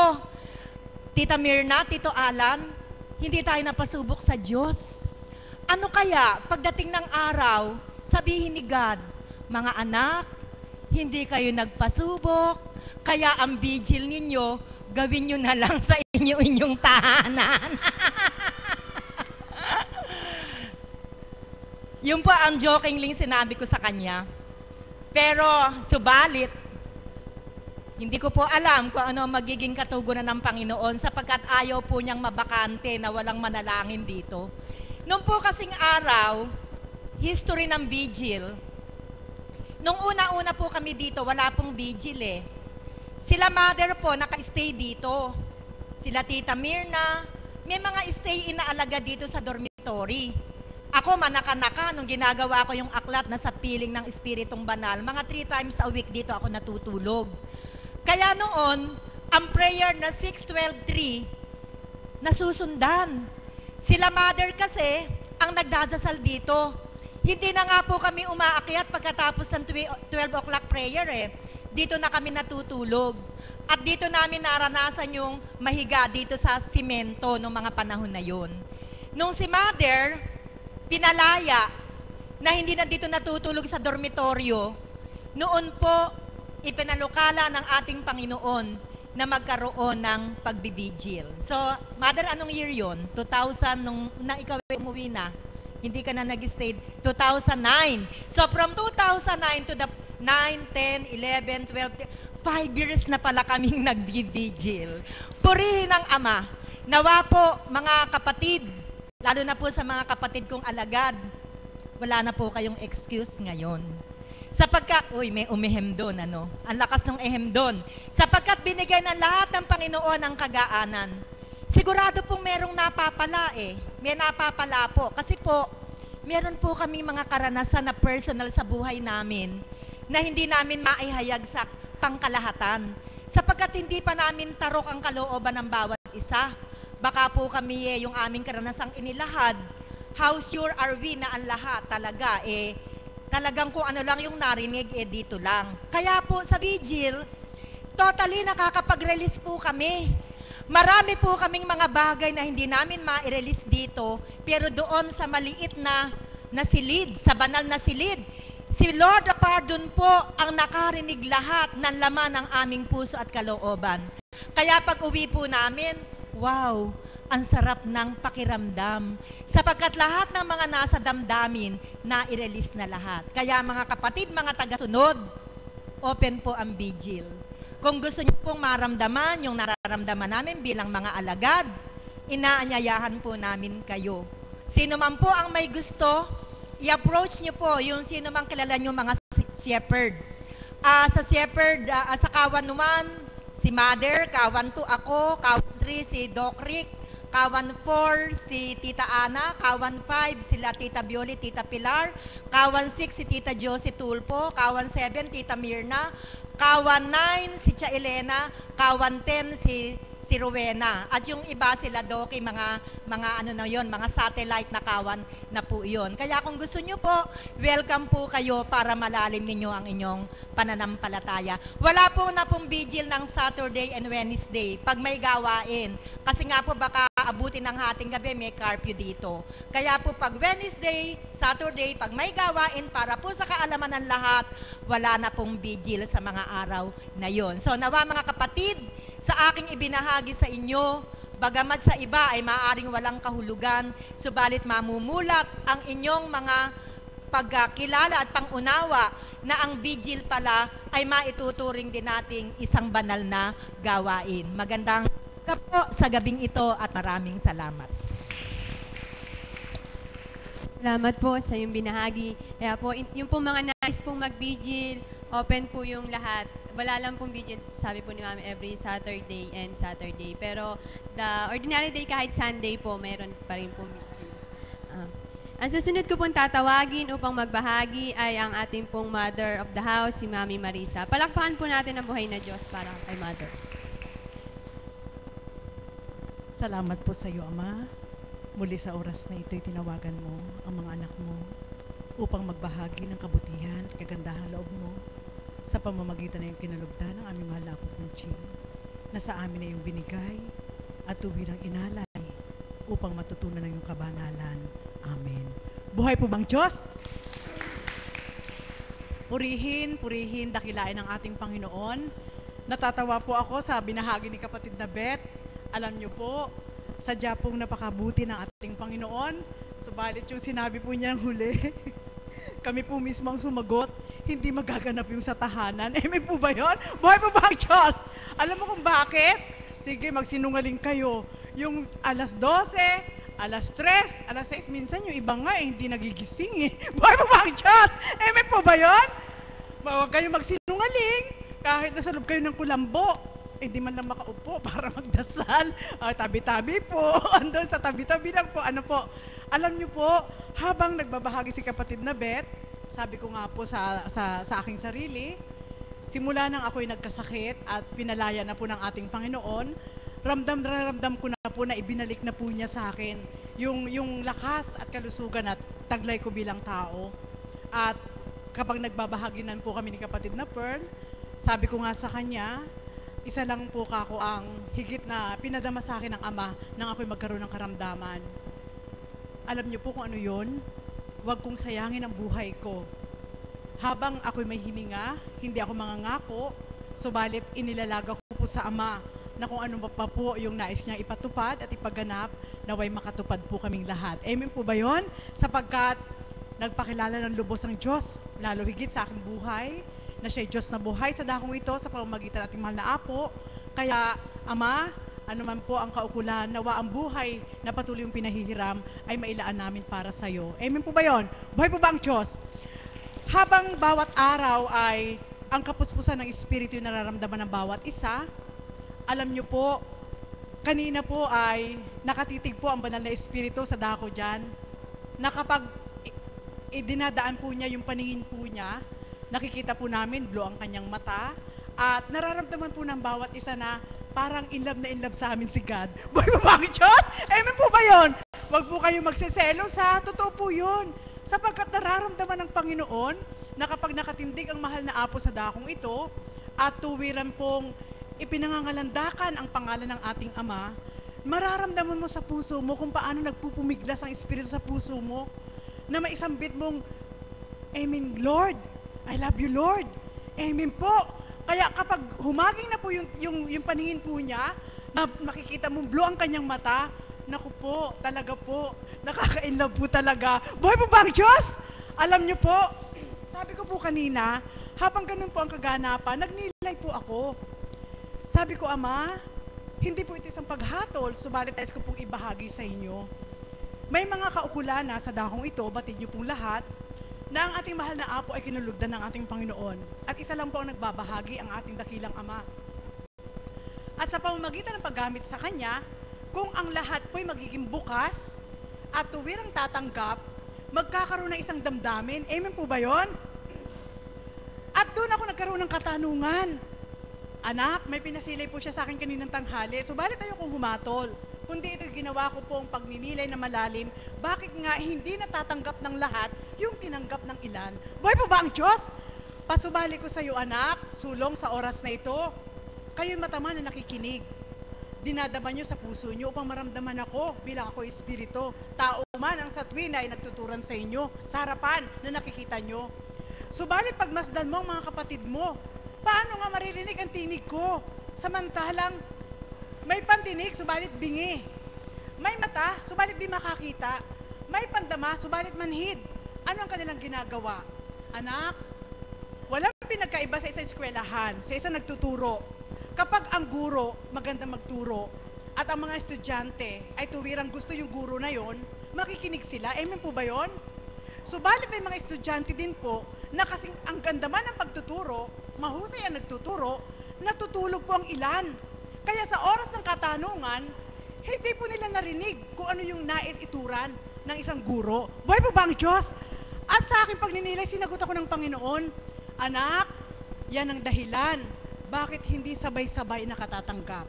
Tita Mirna, Tito Alan, hindi tayo napasubok sa Diyos. Ano kaya pagdating ng araw, sabihin ni God, mga anak, hindi kayo nagpasubok, kaya ang vigil ninyo, gawin nyo na lang sa inyong tahanan. Yun po ang jokingly sinabi ko sa kanya. Pero, subalit, hindi ko po alam kung ano magiging katugunan ng Panginoon sapagkat ayaw po niyang mabakante na walang manalangin dito. Noong po kasing araw, history ng vigil, nung una-una po kami dito, wala pong vigil Sila mother po, naka-stay dito. Sila Tita Mirna, may mga stay inaalaga dito sa dormitory. Ako, manaka-naka, nung ginagawa ko yung aklat na sa piling ng Espiritong Banal, mga 3 times a week dito ako natutulog. Kaya noon, ang prayer na 6-12-3, nasusundan. Sila mother kasi, ang nagdadasal dito. Hindi na nga po kami umaakyat pagkatapos ng 12 o'clock prayer Dito na kami natutulog. At dito namin naranasan yung mahiga dito sa simento noong mga panahon na yun. Nung si Mother, pinalaya na hindi na dito natutulog sa dormitoryo, noon po ipinalukala ng ating Panginoon na magkaroon ng pagbibigil. So, Mother, anong year yun? 2000, nung ikaw umuwi na, hindi ka na nag-stay. 2009. So, from 2009 to the 9, 10, 11, 12, 5 years na pala kaming nagbibigil. Purihin ang Ama. Nawa po, mga kapatid, lalo na po sa mga kapatid kong alagad, wala na po kayong excuse ngayon. Sapagkat, may umihem doon, Ang lakas ng ehem doon. Sapagkat binigay ng lahat ng Panginoon ang kagaanan. Sigurado pong merong napapala May napapala po. Kasi po, meron po kami mga karanasan na personal sa buhay namin na hindi namin maihayag sa pangkalahatan. Sapagkat hindi pa namin tarok ang kalooban ng bawat isa. Baka po kami yung aming karanasang inilahad. How sure are we na ang lahat talaga Talagang kung ano lang yung narinig, dito lang. Kaya po sa vigil, totally nakakapag-release po kami. Marami po kaming mga bagay na hindi namin ma-release dito, pero doon sa maliit na silid, sa banal na silid, si Lord of Pardon po ang nakarinig lahat ng laman ng aming puso at kalooban. Kaya pag uwi po namin, wow, ang sarap ng pakiramdam. Sapagkat lahat ng mga nasa damdamin, na-release na lahat. Kaya mga kapatid, mga tagasunod, open po ang vigil. Kung gusto niyo pong maramdaman yung nararamdaman namin bilang mga alagad, inaanyayahan po namin kayo. Sino man po ang may gusto, i-approach niyo po yung sino man kilala niyo mga shepherd. Sa shepherd, sa Kawan 1, si Mother, Kawan 2 ako, Kawan 3 si Doc Rick, Kawan 4 si Tita Ana, Kawan 5 sila Tita Bioli, Tita Pilar, Kawan 6 si Tita Josie Tulpo, Kawan 7 Tita Mirna, Kawan 9 si Tia Elena, Kawan 10 si Rowena. At yung iba sila Doki, mga ano na yon, mga satellite na kawan na po yon. Kaya kung gusto nyo po, welcome po kayo para malalim ninyo ang inyong pananampalataya. Wala po na pong vigil ng Saturday and Wednesday pag may gawain. Kasi nga po baka abutin ng hating gabi, may curfew dito. Kaya po pag Wednesday, Saturday, pag may gawain para po sa kaalaman ng lahat, wala na pong vigil sa mga araw na yon. So nawa mga kapatid, sa aking ibinahagi sa inyo, bagamat sa iba ay maaaring walang kahulugan, subalit mamumulat ang inyong mga pagkakilala at pangunawa na ang vigil pala ay maituturing din nating isang banal na gawain. Magandang po sa gabing ito at maraming salamat. Salamat po sa iyong binahagi. Kaya po, yung pong mga nais pong mag-vigil, open po yung lahat. Wala lang pong vigil, sabi po ni Mami, every Saturday and Saturday. Pero the ordinary day, kahit Sunday po, mayroon pa rin pong vigil. Ang susunod ko pong tatawagin upang magbahagi ay ang ating pong Mother of the House, si Mami Marisa. Palakpakan po natin ang buhay na Diyos para kay Mother. Salamat po sa iyo, Ama. Muli sa oras na ito'y tinawagan mo ang mga anak mo upang magbahagi ng kabutihan at kagandahan loob mo sa pamamagitan ng kinalugdan ng aming mahal na Apo Kunching, na sa amin na iyong binigay at tuwirang inalay upang matutunan ng iyong kabanalan. Amen. Buhay po bang Diyos? Purihin, purihin, dakilain ang ating Panginoon. Natatawa po ako sa binahagi ni kapatid na Beth. Alam niyo po, sadya pong napakabuti ng ating Panginoon. Subalit yung sinabi po niya ng huli, kami po mismo ang sumagot, hindi magaganap yung sa tahanan. May po ba yun? Buhay po ba ang Diyos? Alam mo kung bakit? Sige, magsinungaling kayo. Yung alas 12, alas 3, alas 6, minsan yung iba nga hindi nagigising eh. Buhay po ba ang Diyos? May po ba yun? Huwag kayo magsinungaling. Kahit nasa loob kayo ng kulambo, hindi man lang makaupo para magdasal. Tabi-tabi po. Andun sa tabi-tabi lang po. Ano po? Alam niyo po, habang nagbabahagi si kapatid na Beth, sabi ko nga po sa aking sarili, simula nang ako'y nagkasakit at pinalaya na po ng ating Panginoon, ramdam ko na po na ibinalik na po niya sa akin yung lakas at kalusugan at taglay ko bilang tao. At kapag nagbabahaginan po kami ni kapatid na Pearl, sabi ko nga sa kanya, isa lang po kako ang higit na pinadama sa akin ng Ama nang ako'y magkaroon ng karamdaman. Alam niyo po kung ano yun? Huwag kong sayangin ang buhay ko. Habang ako'y may hininga, hindi ako mangangako, subalit inilalaga ko po sa Ama na kung ano pa po yung nais niyang ipatupad at ipaganap, naway makatupad po kaming lahat. Amen po ba yun? Sapagkat nagpakilala ng lubos ng Diyos, lalo higit sa aking buhay, na siya'y Diyos na buhay sa dakong ito sa pamamagitan ating mahal na Apo. Kaya, Ama, ano man po ang kaukulan, nawa ang buhay na patuloy yung pinahihiram ay mailaan namin para sa iyo. Amen po ba yun? Buhay po ba ang Diyos? Habang bawat araw ay ang kapuspusan ng Espiritu yung nararamdaman ng bawat isa, alam niyo po, kanina po ay nakatitig po ang banal na Espiritu sa dako dyan, na kapag dinadaan po niya yung paningin po niya, nakikita po namin, blue ang kanyang mata, at nararamdaman po ng bawat isa na parang in love sa amin si God. Buhay po ba ang Diyos? Amen po ba yun? Huwag po kayo magseselos ha, totoo po yun. sapagkat nararamdaman ng Panginoon na kapag nakatindig ang mahal na apo sa dakong ito at tuwiran pong ipinangangalandakan ang pangalan ng ating Ama, mararamdaman mo sa puso mo kung paano nagpupumiglas ang Espiritu sa puso mo na maisambit mong, Amen, Lord. I love you, Lord. Amen po. Kaya kapag humaging na po yung paningin po niya, na makikita mong blue ang kanyang mata, naku po, talaga po, nakaka-inlove po talaga. Buhay po ba ang Diyos? Alam niyo po, sabi ko po kanina, habang ganun po ang kaganapan, nagnilay po ako. Sabi ko, Ama, hindi po ito isang paghatol, subalit nais ko pong ibahagi sa inyo. May mga kaukulana sa dahong ito, batid niyo pong lahat, na ang ating mahal na apo ay kinulugdan ng ating Panginoon. At isa lang po ang nagbabahagi, ang ating dakilang Ama. At sa pamamagitan ng paggamit sa Kanya, kung ang lahat po'y magiging bukas at tuwirang tatanggap, magkakaroon ng isang damdamin. Amen po ba yun? At doon ako nagkaroon ng katanungan. Anak, may pinasilay po siya sa akin kaninang tanghali, subalit ayokong humatol. Kundi ito ginawa ko pong pagninilay na malalim, bakit nga hindi natatanggap ng lahat yung tinanggap ng ilan? Buhay po ba ang Diyos? Pasubali ko sa iyo, anak, sulong sa oras na ito. Kayo'y matama na nakikinig. Dinadama nyo sa puso nyo upang maramdaman ako bilang ako espiritu. Tao man ang sa tuwin ay nagtuturan sa inyo, sa harapan na nakikita nyo. Subalit pagmasdan mo ang mga kapatid mo, paano nga maririnig ang tinig ko? Samantalang may pandinig, subalit bingi. May mata, subalit di makakita. May pandama, subalit manhid. Ano ang kanilang ginagawa? Anak, walang pinagkaiba sa isang eskwelahan, sa isang nagtuturo. Kapag ang guro maganda magturo at ang mga estudyante ay tuwirang gusto yung guro na yon, makikinig sila. Amen po ba yon? Subalit may mga estudyante din po na kasing ang ganda man ng pagtuturo, mahusay ang nagtuturo, natutulog po ang ilan. Kaya sa oras ng katanungan, hindi po nila narinig kung ano yung nais ituran ng isang guro. Buhay po ba ang Diyos? At sa aking pagninilay, sinagot ako ng Panginoon, Anak, yan ang dahilan bakit hindi sabay-sabay nakatatanggap.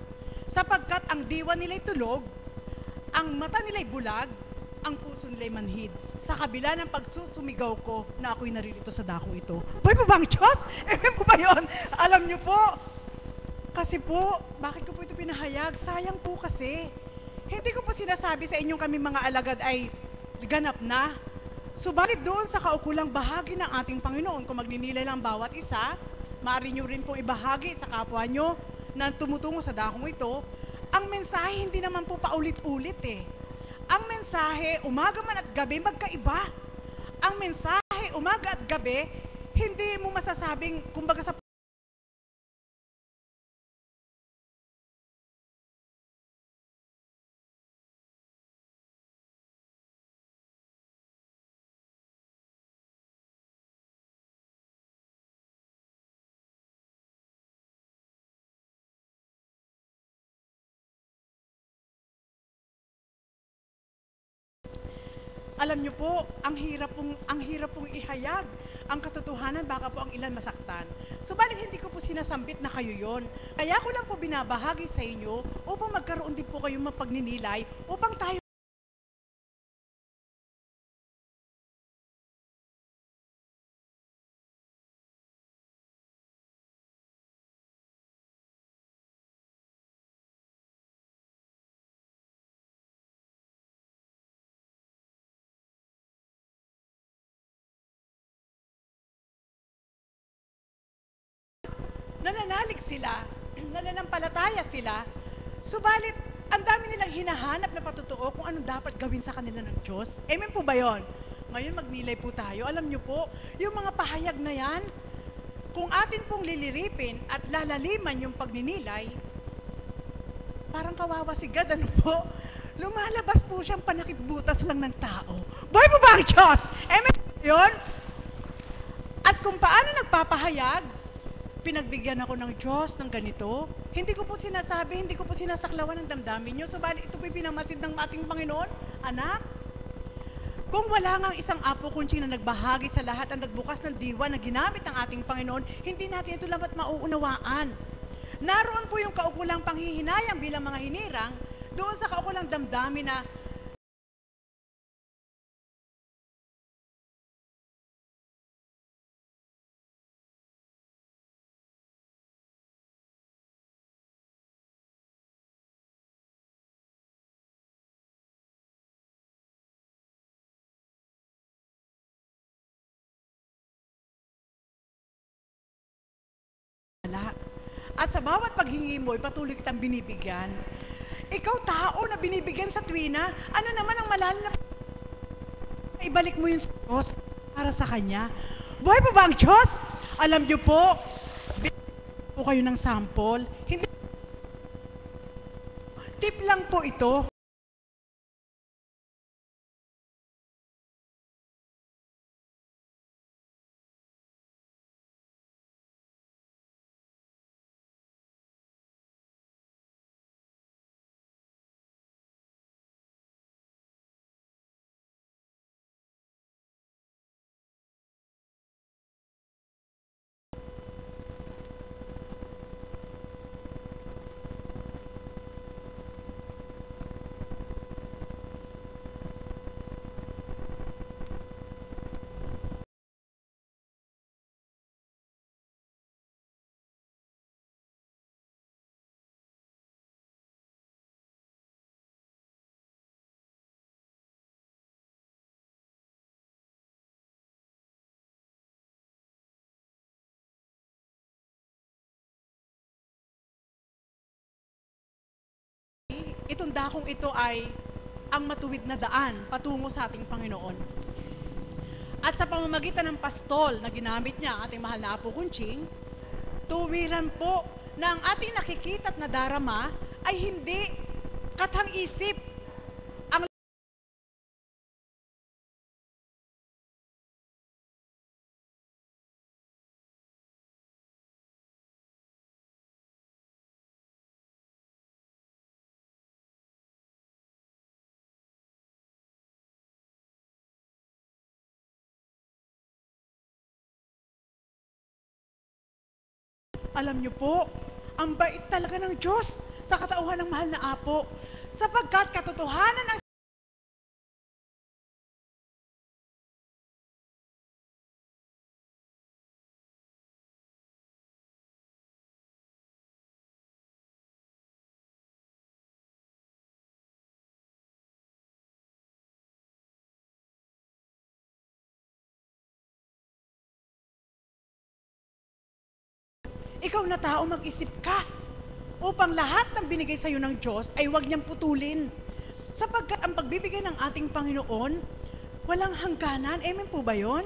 Sapagkat ang diwa nila'y tulog, ang mata nila'y bulag, ang puso nila'y manhid. Sa kabila ng pagsusumigaw ko na ako'y naririto sa dakong ito. Buhay po ba ang Diyos? Amen po ba yun? Alam niyo po, kasi po, bakit ko po ito pinahayag? Sayang po kasi. Hindi ko po sinasabi sa inyong kami mga alagad ay ganap na. Subalit doon sa kaukulang bahagi ng ating Panginoon, kung magninilay lang bawat isa, maaari nyo rin pong ibahagi sa kapwa nyo na tumutungo sa dakong ito, ang mensahe hindi naman po paulit-ulit eh. Ang mensahe, umaga man at gabi, magkaiba. Ang mensahe, umaga at gabi, hindi mo masasabing, kumbaga sa alam niyo po, ang hirap pong ihayag ang katotohanan, baka po ang ilan masaktan. Subalit hindi ko po sinasambit na kayo yon. Kaya ko lang po binabahagi sa inyo upang magkaroon din po kayong mapagninilay, upang tayo nananalig sila, nananampalataya sila, subalit ang dami nilang hinahanap na patutuo kung anong dapat gawin sa kanila ng Diyos. Amen po ba yun? Ngayon magnilay po tayo. Alam niyo po, yung mga pahayag na yan, kung atin pong liliripin at lalaliman yung pagninilay, parang kawawa si God, ano po? Lumalabas po siyang panakipbutas lang ng tao. Buhay po ba ang Diyos? Amen po yun? At kung paano nagpapahayag, pinagbigyan ako ng Diyos ng ganito. Hindi ko po sinasabi, hindi ko po sinasaklawan ng damdamin nyo. Subalit ito po'y pinamasid ng ating Panginoon. Anak, kung wala ngang isang apo kunching na nagbahagi sa lahat ang nagbukas ng diwa na ginamit ng ating Panginoon, hindi natin ito labat mauunawaan. Naroon po yung kaukulang panghihinayang bilang mga hinirang, doon sa kaukulang damdamin na wala. At sa bawat paghingi mo, patuloy kitang binibigyan. Ikaw tao na binibigyan sa tuwina, ano naman ang malalim na ibalik mo yun sa Diyos para sa Kanya. Buhay po ba ang Diyos? Alam niyo po, binigyan po kayo ng sample. Hindi, tip lang po ito. Itong dakong ito ay ang matuwid na daan patungo sa ating Panginoon. At sa pamamagitan ng pastol na ginamit niya ang ating mahal na Apo Kunching, tuwiran po na ang ating nakikita at nadarama ay hindi katang-isip. Ang alam niyo po, ang bait talaga ng Diyos sa katauhan ng mahal na Apo, sapagkat katotohanan ang ikaw na tao, mag-isip ka upang lahat ng binigay sa iyo ng Diyos ay huwag niyang putulin. Sapagkat ang pagbibigay ng ating Panginoon, walang hangganan. Amen po ba yun?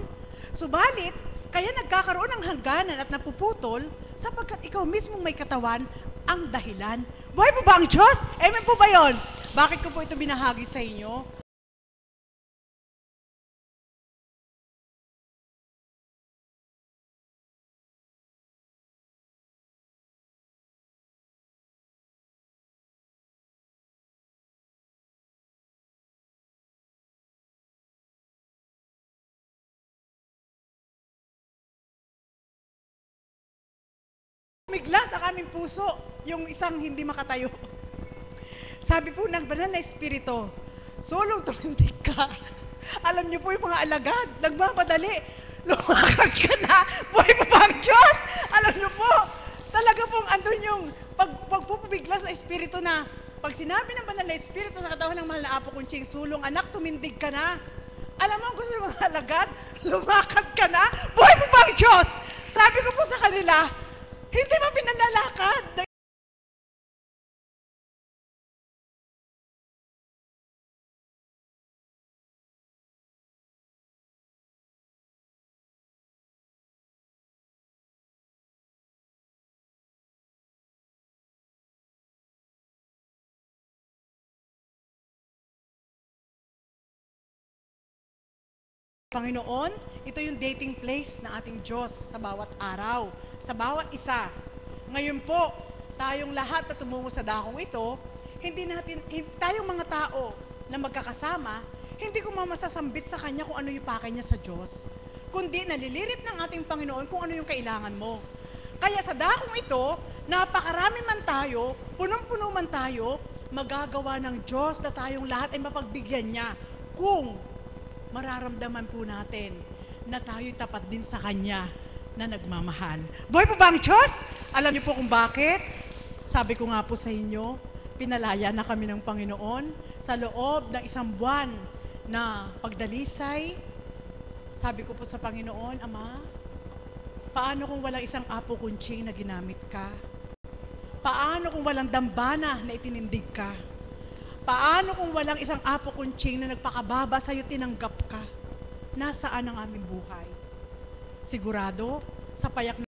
Subalit, kaya nagkakaroon ng hangganan at napuputol sapagkat ikaw mismong may katawan ang dahilan. Buhay po ba ang Diyos? Amen po ba yun? Bakit ko po ito binahagi sa inyo? Umiglas ang aming puso, yung isang hindi makatayo. Sabi po ng banal na Espiritu, sulong tumindig ka. Alam niyo po yung mga alagad, nagmamadali. Lumakad ka na, buhay pa ba ang Diyos? Alam niyo po, talaga pong andun yung pagpupubiglas na Espiritu na pag sinabi ng banal na Espiritu sa katawan ng mahal na Apo Kunching, sulong anak, tumindig ka na. Alam mo, gusto ng mga alagad, lumakad ka na, buhay pa ba ang Diyos? Sabi ko po sa kanila, hindi mo pinalalakad. Panginoon, ito yung dating place ng ating Diyos sa bawat araw, sa bawat isa. Ngayon po, tayong lahat na tumungo sa dakong ito, tayong mga tao na magkakasama, hindi ko mamasasambit sa Kanya kung ano yung pakay niya sa Diyos, kundi nalilirit ng ating Panginoon kung ano yung kailangan mo. Kaya sa dakong ito, napakarami man tayo, punong-puno man tayo, magagawa ng Diyos na tayong lahat ay mapagbigyan niya kung mararamdaman po natin na tayo'y tapat din sa Kanya na nagmamahal. Buhay po ba ang Diyos? Alam niyo po kung bakit? Sabi ko nga po sa inyo, pinalaya na kami ng Panginoon sa loob ng 1 buwan na pagdalisay. Sabi ko po sa Panginoon, Ama, Paano kung walang isang apo kunching na ginamit ka? Paano kung walang dambana na itinindig ka? Paano kung walang isang apo kunching na nagpakababa sa'yo tinanggap ka? Nasaan ang aming buhay? Sigurado, sa payak na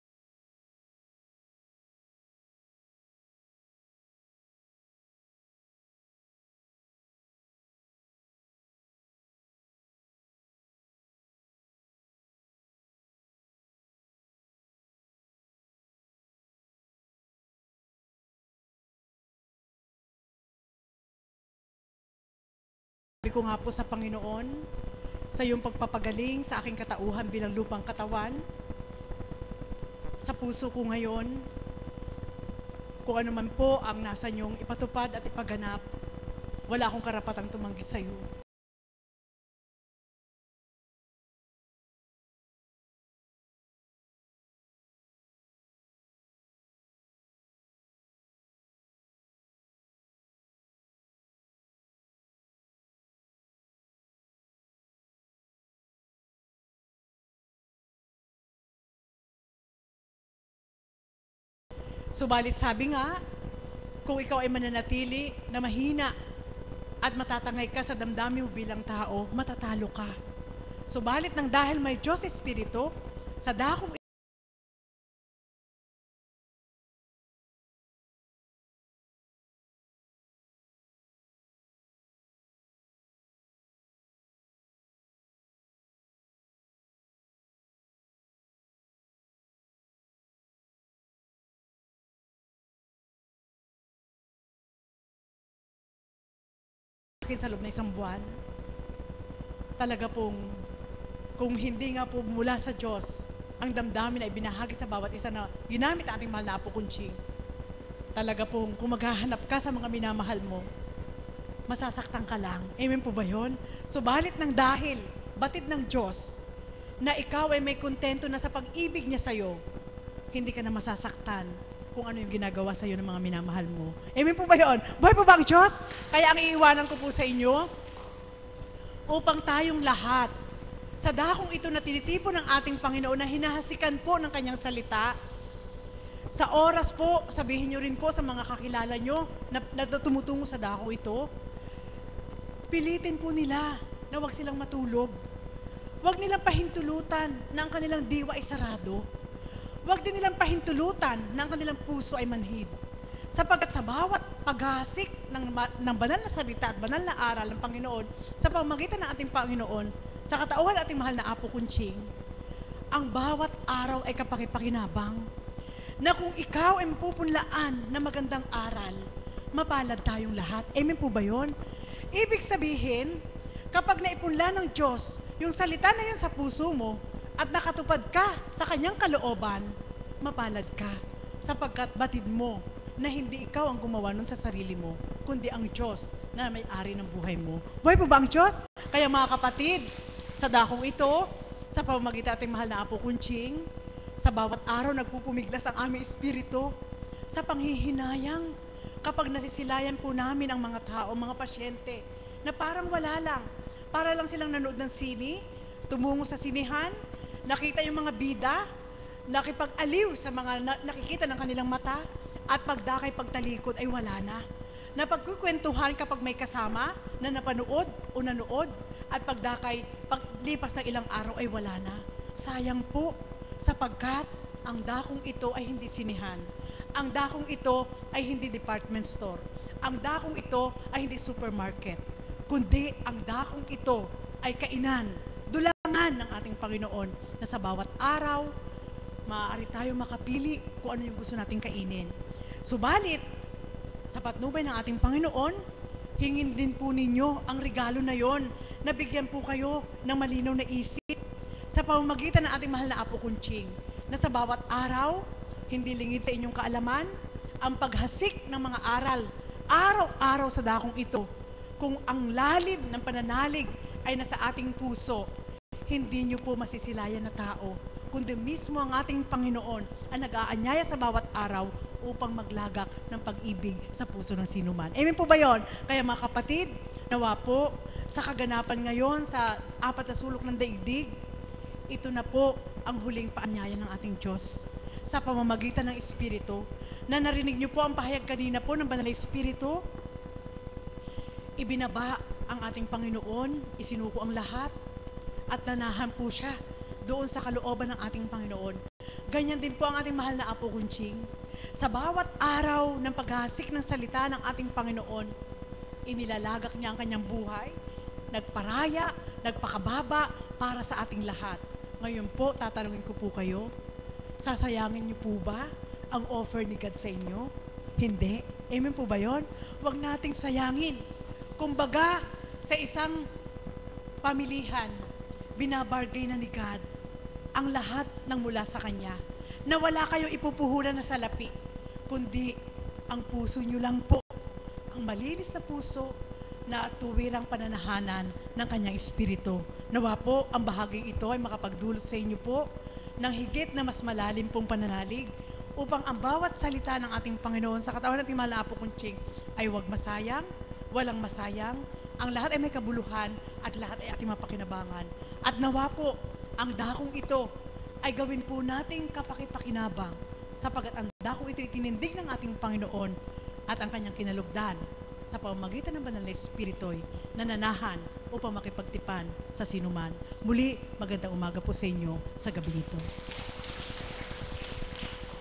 sabi ko nga po sa Panginoon, sa iyong pagpapagaling sa aking katauhan bilang lupang katawan, sa puso ko ngayon, kung ano man po ang nasa niyong ipatupad at ipaganap, wala akong karapatang tumanggit sa iyo. Subalit sabi nga, kung ikaw ay mananatili na mahina at matatangay ka sa damdamin mo bilang tao, matatalo ka. Subalit nang dahil may Diyos Espiritu, sa dakong sa loob na isang buwan, talaga pong kung hindi nga po mula sa Diyos ang damdamin ay binahagi sa bawat isa na ginamit ating mahal na Apo Kunching, talaga pong kung maghahanap ka sa mga minamahal mo, masasaktan ka lang. Amen po ba yun? Subalit ng dahil batid ng Diyos na ikaw ay may kontento na sa pag-ibig niya sa'yo, hindi ka na masasaktan kung ano yung ginagawa sa iyo ng mga minamahal mo. Amen po ba yun? Buhay po ba ang Diyos? Kaya ang iiwanan ko po sa inyo, upang tayong lahat, sa dakong ito na tinitipon ng ating Panginoon na hinahasikan po ng kanyang salita, sa oras po, sabihin nyo rin po sa mga kakilala nyo na tumutungo sa dakong ito, pilitin po nila na huwag silang matulog. Huwag nilang pahintulutan na ang kanilang diwa ay sarado. Huwag din nilang pahintulutan na ang kanilang puso ay manhid. Sapagkat sa bawat paghasik ng banal na salita at banal na aral ng Panginoon, sa pamamagitan ng ating Panginoon, sa katauhan ng ating mahal na Apo Kunching, ang bawat araw ay kapakipakinabang na kung ikaw ay mapupunlaan na magandang aral, mapalad tayong lahat. Amen po ba yun? Ibig sabihin, kapag naipunla ng Diyos yung salita na yun sa puso mo, at nakatupad ka sa kanyang kalooban, mapalad ka sapagkat batid mo na hindi ikaw ang gumawa nun sa sarili mo, kundi ang Diyos na may-ari ng buhay mo. Buhay po ba ang Diyos? Kaya mga kapatid, sa dakong ito, sa pamamagitan ating mahal na Apo Kunching, sa bawat araw nagpupumiglas ang aming espiritu, sa panghihinayang, kapag nasisilayan po namin ang mga tao, mga pasyente, na parang wala lang, para lang silang nanood ng sine, tumungo sa sinihan, nakita yung mga bida, nakipag-aliw sa mga nakikita ng kanilang mata, at pagdakay pagtalikod ay wala na. Napagkukwentuhan kapag may kasama na napanood o nanood, at pagdakay, paglipas ng ilang araw ay wala na. Sayang po, sapagkat ang dakong ito ay hindi sinihan. Ang dakong ito ay hindi department store. Ang dakong ito ay hindi supermarket. Kundi ang dakong ito ay kainan, dulangan ng ating Panginoon na sa bawat araw, maaari tayo makapili kung ano yung gusto nating kainin. Subalit, sa patnubay ng ating Panginoon, hingin din po ninyo ang regalo na yon, na bigyan po kayo ng malinaw na isip sa pamamagitan ng ating mahal na Apo Kunching, na sa bawat araw, hindi lingid sa inyong kaalaman, ang paghasik ng mga aral, araw-araw sa dakong ito, kung ang lalim ng pananalig ay nasa ating puso, hindi nyo po masisilayan na tao, kundi mismo ang ating Panginoon ang nag-aanyaya sa bawat araw upang maglagak ng pag-ibig sa puso ng sinuman. Amen po ba yun? Kaya mga kapatid, nawa po, sa kaganapan ngayon sa apat na sulok ng daigdig, ito na po ang huling paanyaya ng ating Diyos sa pamamagitan ng Espiritu, na narinig niyo po ang pahayag kanina po ng Banal na Espiritu. Ibinaba ang ating Panginoon, isinuko ang lahat, at nanahan po siya doon sa kalooban ng ating Panginoon. Ganyan din po ang ating mahal na Apo Kunching. Sa bawat araw ng paghasik ng salita ng ating Panginoon, inilalagak niya ang kanyang buhay, nagparaya, nagpakababa para sa ating lahat. Ngayon po, tatanungin ko po kayo, sasayangin niyo po ba ang offer ni God sa inyo? Hindi. Amen po ba yun? Huwag nating sayangin. Kumbaga, sa isang pamilihan, binabargay na ni God ang lahat ng mula sa Kanya, na wala kayo ipupuhulan na salapi, kundi ang puso nyo lang po, ang malinis na puso na tuwirang pananahanan ng Kanyang Espiritu. Nawa po, ang bahaging ito ay makapagdulot sa inyo po ng higit na mas malalim pong pananalig, upang ang bawat salita ng ating Panginoon sa katawan ng ating mahal na Apo Kunching ay huwag masayang, walang masayang, ang lahat ay may kabuluhan at lahat ay ating mapakinabangan. At nawa po, ang dakong ito ay gawin po nating kapakipakinabang, sapagkat ang dakong ito itinindig ng ating Panginoon at ang kanyang kinalugdan sa pamamagitan ng Banal na Espiritu'y nananahan upang makipagtipan sa sinuman. Muli, magandang umaga po sa inyo sa gabi ito.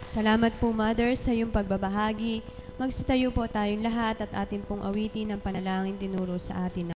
Salamat po, Mother, sa iyong pagbabahagi. Magsitayo po tayong lahat at atin pong awitin ang panalangin tinuro sa atin.